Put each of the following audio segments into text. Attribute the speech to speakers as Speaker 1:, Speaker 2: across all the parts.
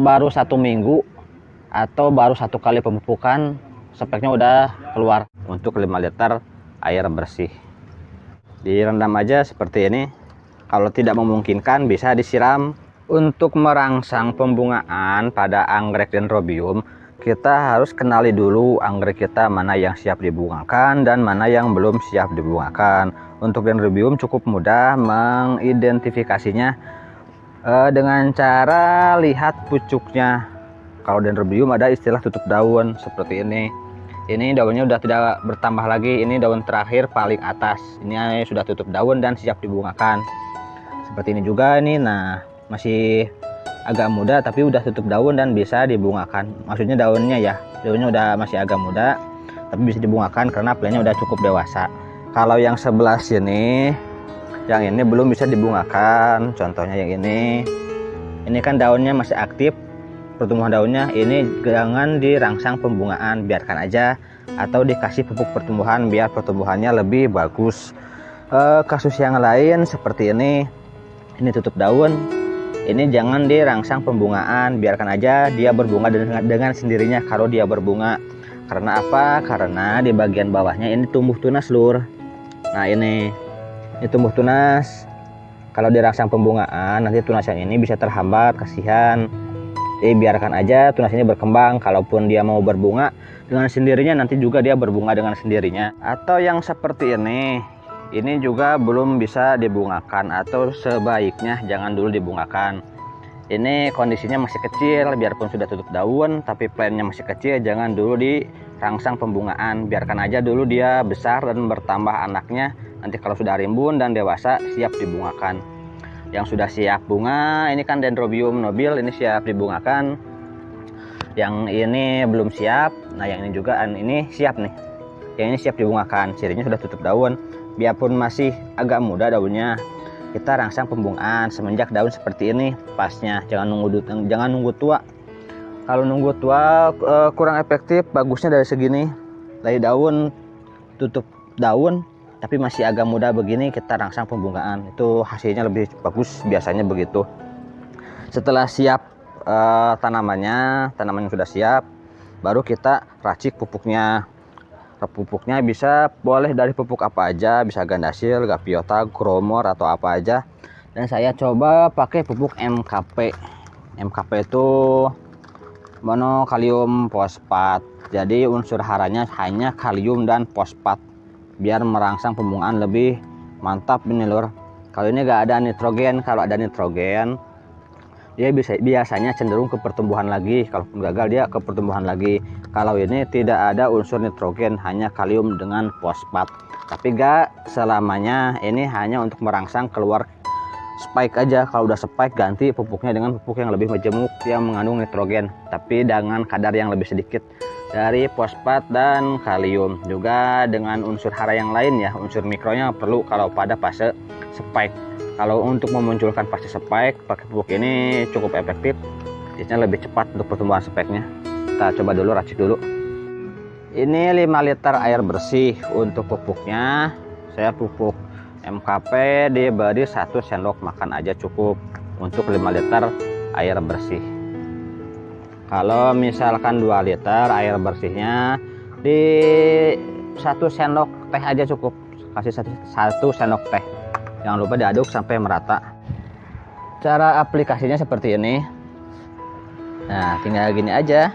Speaker 1: baru 1 minggu atau baru 1 kali pemupukan speknya udah keluar untuk 5 liter air bersih. Direndam aja seperti ini. Kalau tidak memungkinkan bisa disiram. Untuk merangsang pembungaan pada anggrek dendrobium, kita harus kenali dulu anggrek kita mana yang siap dibungakan dan mana yang belum siap dibungakan. Untuk dendrobium cukup mudah mengidentifikasinya dengan cara lihat pucuknya. Kalau dendrobium ada istilah tutup daun seperti ini. Ini daunnya udah tidak bertambah lagi, ini daun terakhir paling atas. Ini sudah tutup daun dan siap dibungakan. Seperti ini juga ini, nah masih agak muda tapi udah tutup daun dan bisa dibungakan. Maksudnya daunnya udah masih agak muda tapi bisa dibungakan karena plantnya udah cukup dewasa. Kalau yang sebelah sini, yang ini belum bisa dibungakan. Contohnya yang ini kan daunnya masih aktif, pertumbuhan daunnya. Ini jangan dirangsang pembungaan, biarkan aja, atau dikasih pupuk pertumbuhan biar pertumbuhannya lebih bagus. Kasus yang lain seperti ini tutup daun. Ini jangan dirangsang pembungaan, biarkan aja dia berbunga dengan sendirinya kalau dia berbunga. Karena apa? Karena di bagian bawahnya ini tumbuh tunas, lur. Nah ini tumbuh tunas. Kalau dirangsang pembungaan, nanti tunas yang ini bisa terhambat, kasihan. Jadi biarkan aja tunas ini berkembang. Kalaupun dia mau berbunga dengan sendirinya, nanti juga dia berbunga dengan sendirinya. Atau yang seperti ini juga belum bisa dibungakan, atau sebaiknya jangan dulu dibungakan. Ini kondisinya masih kecil, biarpun sudah tutup daun tapi plantnya masih kecil, jangan dulu dirangsang pembungaan, biarkan aja dulu dia besar dan bertambah anaknya. Nanti kalau sudah rimbun dan dewasa siap dibungakan. Yang sudah siap bunga, ini kan dendrobium nobile, ini siap dibungakan. Yang ini belum siap. Nah yang ini juga ini siap nih, yang ini siap dibungakan, cirinya sudah tutup daun. Biarpun masih agak muda daunnya, kita rangsang pembungaan semenjak daun seperti ini pasnya. Jangan nunggu tua. Kalau nunggu tua kurang efektif. Bagusnya dari segini, dari daun tutup daun tapi masih agak muda begini, kita rangsang pembungaan, itu hasilnya lebih bagus biasanya begitu. Setelah siap tanamannya sudah siap, baru kita racik pupuknya. Pupuknya bisa boleh dari pupuk apa aja, bisa gandasil, gapiota, gromor, atau apa aja. Dan saya coba pakai pupuk MKP. MKP itu monokalium fosfat. Jadi unsur haranya hanya kalium dan fosfat, biar merangsang pembungaan lebih mantap ini, lur. Kalau ini gak ada nitrogen. Kalau ada nitrogen, dia biasanya cenderung ke pertumbuhan lagi. Kalaupun gagal, dia ke pertumbuhan lagi. Kalau ini tidak ada unsur nitrogen, hanya kalium dengan fosfat. Tapi gak selamanya, ini hanya untuk merangsang keluar spike aja. Kalau udah spike, ganti pupuknya dengan pupuk yang lebih majemuk yang mengandung nitrogen, tapi dengan kadar yang lebih sedikit dari fosfat dan kalium. Juga dengan unsur hara yang lain ya, unsur mikronya perlu kalau pada fase spike. Kalau untuk memunculkan fase spike, pakai pupuk ini cukup efektif, biasanya lebih cepat untuk pertumbuhan spike-nya. Kita coba dulu, racik dulu. Ini 5 liter air bersih. Untuk pupuknya, saya pupuk MKP diberi 1 sendok makan aja cukup untuk 5 liter air bersih. Kalau misalkan 2 liter air bersihnya, di 1 sendok teh aja cukup. Kasih 1 sendok teh. Jangan lupa diaduk sampai merata. Cara aplikasinya seperti ini. Nah, tinggal gini aja.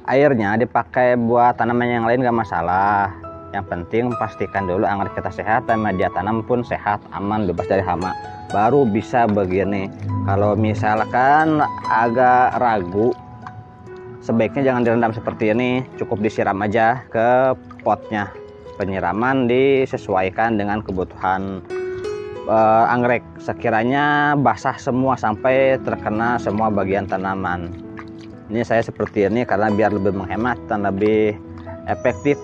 Speaker 1: Airnya dipakai buat tanaman yang lain gak masalah. Yang penting pastikan dulu anggrek kita sehat dan media tanam pun sehat, aman, bebas dari hama. Baru bisa begini. Kalau misalkan agak ragu, sebaiknya jangan direndam seperti ini. Cukup disiram aja ke potnya. Penyiraman disesuaikan dengan kebutuhan anggrek. Sekiranya basah semua sampai terkena semua bagian tanaman. Ini saya seperti ini karena biar lebih menghemat dan lebih efektif.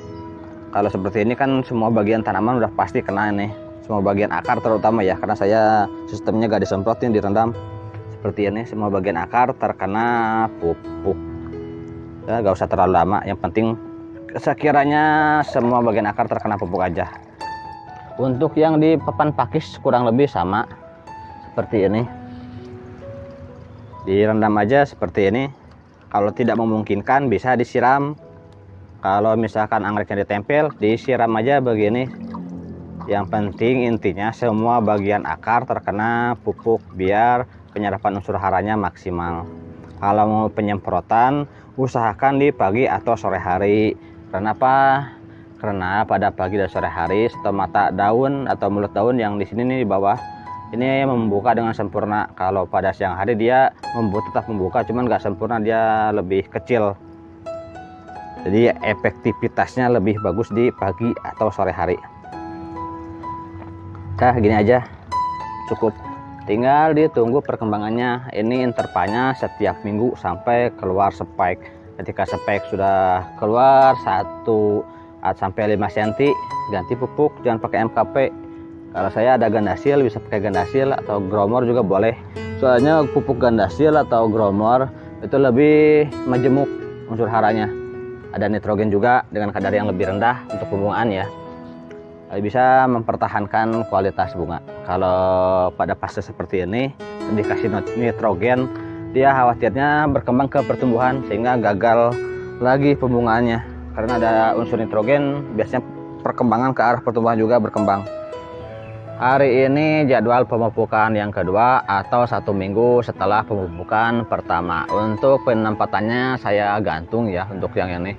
Speaker 1: Kalau seperti ini kan semua bagian tanaman udah pasti kena nih, semua bagian akar terutama ya, karena saya sistemnya gak disemprotin, direndam. Seperti ini semua bagian akar terkena pupuk. Ya, gak usah terlalu lama, yang penting sekiranya semua bagian akar terkena pupuk aja. Untuk yang di papan pakis kurang lebih sama seperti ini. direndam aja seperti ini. Kalau tidak memungkinkan bisa disiram. Kalau misalkan anggreknya ditempel, disiram aja begini. Yang penting intinya semua bagian akar terkena pupuk biar penyerapan unsur haranya maksimal. Kalau mau penyemprotan, usahakan di pagi atau sore hari. Kenapa? Karena pada pagi dan sore hari stomata daun atau mulut daun yang di sini nih di bawah ini membuka dengan sempurna. Kalau pada siang hari dia tetap membuka, cuman nggak sempurna, dia lebih kecil. Jadi efektivitasnya lebih bagus di pagi atau sore hari. Nah, gini aja cukup. Tinggal ditunggu perkembangannya. Ini intervalnya setiap minggu sampai keluar spike. Ketika spike sudah keluar 1 sampai 5 cm, ganti pupuk, jangan pakai MKP. Kalau saya ada gandasil, bisa pakai gandasil atau gromor juga boleh. Soalnya pupuk gandasil atau gromor itu lebih majemuk unsur haranya. Ada nitrogen juga dengan kadar yang lebih rendah untuk pembungaan ya. Bisa mempertahankan kualitas bunga. Kalau pada fase seperti ini dikasih nitrogen, dia khawatirnya berkembang ke pertumbuhan sehingga gagal lagi pembungaannya. Karena ada unsur nitrogen, biasanya perkembangan ke arah pertumbuhan juga berkembang. Hari ini jadwal pemupukan yang kedua atau 1 minggu setelah pemupukan pertama. Untuk penempatannya saya gantung ya untuk yang ini,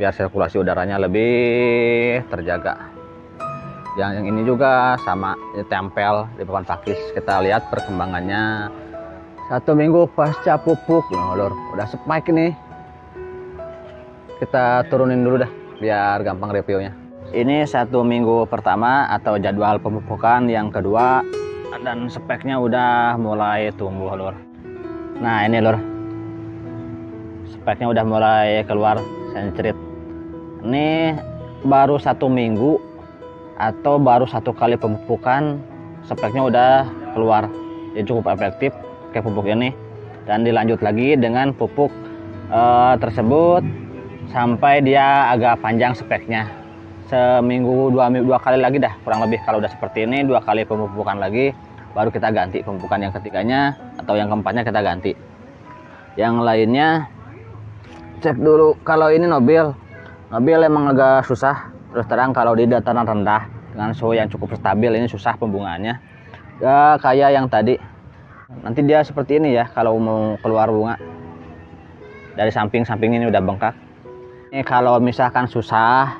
Speaker 1: biar sirkulasi udaranya lebih terjaga. Yang ini juga sama, ditempel di papan pakis. Kita lihat perkembangannya 1 minggu pasca pupuk. Loh, lor, udah spike nih. Kita turunin dulu dah biar gampang reviewnya. Ini 1 minggu pertama atau jadwal pemupukan yang kedua, dan speknya udah mulai tumbuh lor. Nah ini lor, speknya udah mulai keluar sencerit. Ini baru 1 minggu atau baru 1 kali pemupukan, speknya udah keluar. Jadi cukup efektif kayak pupuk ini, dan dilanjut lagi dengan pupuk tersebut sampai dia agak panjang speknya. Seminggu 2 kali lagi dah kurang lebih. Kalau udah seperti ini 2 kali pemupukan lagi, baru kita ganti pemupukan yang ketiganya atau yang keempatnya kita ganti. Yang lainnya cek dulu. Kalau ini nobil emang agak susah. Terus terang kalau di dataran rendah dengan suhu yang cukup stabil ini susah pembungaannya. Ya kayak yang tadi. Nanti dia seperti ini ya kalau mau keluar bunga. Dari samping-samping ini udah bengkak. Ini kalau misalkan susah,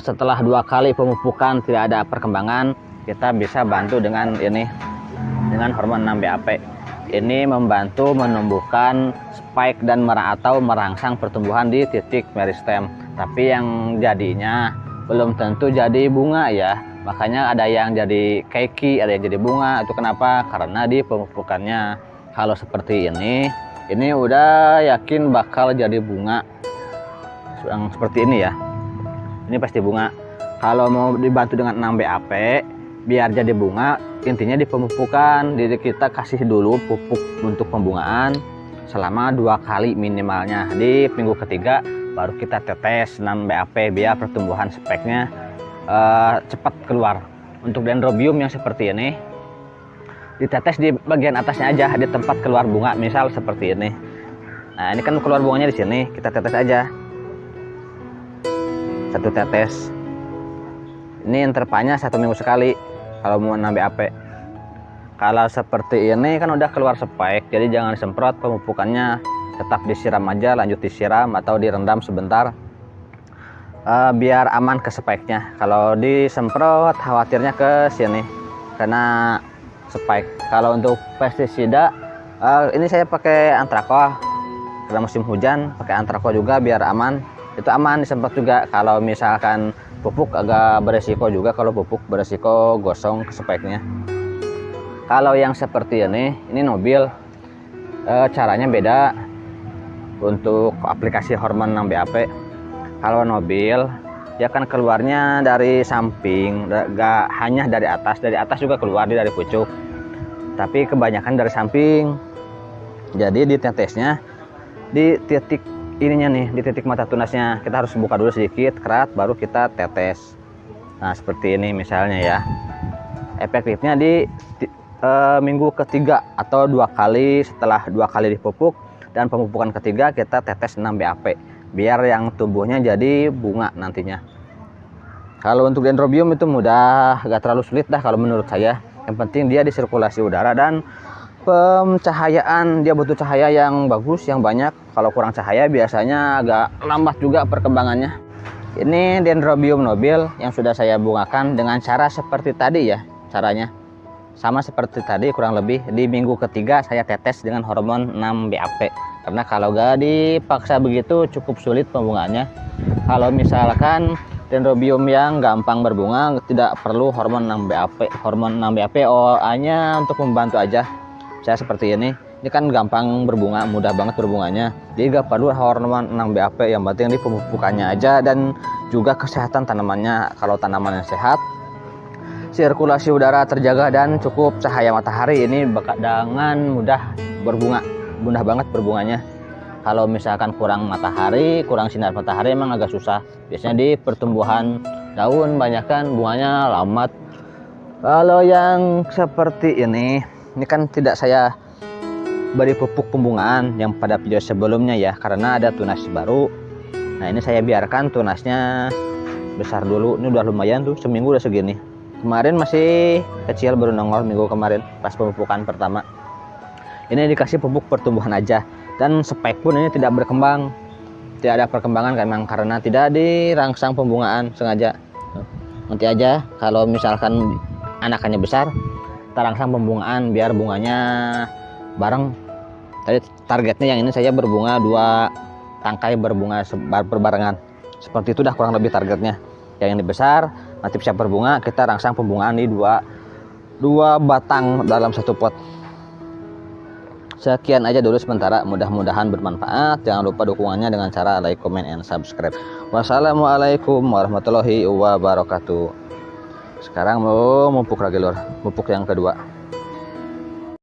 Speaker 1: setelah 2 kali pemupukan tidak ada perkembangan, kita bisa bantu dengan ini, dengan hormon 6-BAP. Ini membantu menumbuhkan spike dan atau merangsang pertumbuhan di titik meristem. Tapi yang jadinya belum tentu jadi bunga ya. Makanya ada yang jadi keki, ada yang jadi bunga. Itu kenapa? Karena di pemupukannya. Kalau seperti ini udah yakin bakal jadi bunga. Yang seperti ini ya, ini pasti bunga. Kalau mau dibantu dengan 6-BAP biar jadi bunga, intinya di pemupukan. Jadi kita kasih dulu pupuk untuk pembungaan selama 2 kali minimalnya. Di minggu ketiga baru kita tetes 6-BAP biar pertumbuhan speknya cepat keluar. Untuk dendrobium yang seperti ini ditetes di bagian atasnya aja, di tempat keluar bunga, misal seperti ini. Nah ini kan keluar bunganya di sini, kita tetes aja 1 tetes. Ini intervalnya 1 minggu sekali kalau mau 6-BAP. Kalau seperti ini kan udah keluar spike, jadi jangan disemprot pemupukannya, tetap disiram aja, lanjut disiram atau direndam sebentar biar aman ke spike-nya. Kalau disemprot khawatirnya ke sini karena spike. Kalau untuk pestisida ini saya pakai Antraco karena musim hujan, pakai Antraco juga biar aman. Itu aman disemprot juga. Kalau misalkan pupuk agak beresiko juga, kalau pupuk beresiko gosong ke spike-nya. Kalau yang seperti ini nobil, caranya beda. Untuk aplikasi hormon 6-BAP, kalau nobil dia kan keluarnya dari samping, gak hanya dari atas juga keluar dari pucuk, tapi kebanyakan dari samping. Jadi di tetesnya di titik ininya nih, di titik mata tunasnya kita harus buka dulu sedikit kerat, baru kita tetes. Nah seperti ini misalnya ya, efektifnya di minggu ketiga atau 2 kali. Setelah 2 kali dipupuk dan pemupukan ketiga kita tetes 6 BAP biar yang tumbuhnya jadi bunga nantinya. Kalau untuk Dendrobium itu mudah, gak terlalu sulit dah kalau menurut saya. Yang penting dia di sirkulasi udara dan pencahayaan, dia butuh cahaya yang bagus, yang banyak. Kalau kurang cahaya biasanya agak lambat juga perkembangannya. Ini Dendrobium nobile yang sudah saya bungakan dengan cara seperti tadi ya. Caranya sama seperti tadi kurang lebih. Di minggu ketiga saya tetes dengan hormon 6 BAP. Karena kalau gak dipaksa begitu cukup sulit pembungaannya. Kalau misalkan Dendrobium yang gampang berbunga tidak perlu hormon 6 BAP. Hormon 6 BAP hanya untuk membantu aja. Saya seperti ini kan gampang berbunga, mudah banget berbunganya. Jadi gak perlu hormon 6 BAP, yang penting di pemupukannya aja dan juga kesehatan tanamannya. Kalau tanamannya sehat, sirkulasi udara terjaga dan cukup cahaya matahari, ini dengan mudah berbunga, mudah banget berbunganya. Kalau misalkan kurang matahari, kurang sinar matahari emang agak susah. Biasanya di pertumbuhan daun banyakkan bunganya lambat. Kalau yang seperti ini kan tidak saya beri pupuk pembungaan yang pada video sebelumnya ya, karena ada tunas baru. Nah ini saya biarkan tunasnya besar dulu. Ini udah lumayan tuh, seminggu udah segini. Kemarin masih kecil, baru nongol minggu kemarin pas pemupukan pertama. Ini dikasih pupuk pertumbuhan aja, dan spek pun ini tidak berkembang, tidak ada perkembangan memang karena tidak dirangsang pembungaan sengaja. Nanti aja kalau misalkan anakannya besar, kita rangsang pembungaan biar bunganya bareng. Tadi targetnya yang ini saya berbunga 2 tangkai berbunga berbarengan, seperti itu dah kurang lebih targetnya. Yang ini besar nanti bisa berbunga, kita rangsang pembungaan di 2 batang dalam 1 pot. Sekian aja dulu sementara, mudah-mudahan bermanfaat. Jangan lupa dukungannya dengan cara like, comment, and subscribe. Wassalamualaikum warahmatullahi wabarakatuh. Sekarang mau mupuk lagi lor, mupuk yang kedua.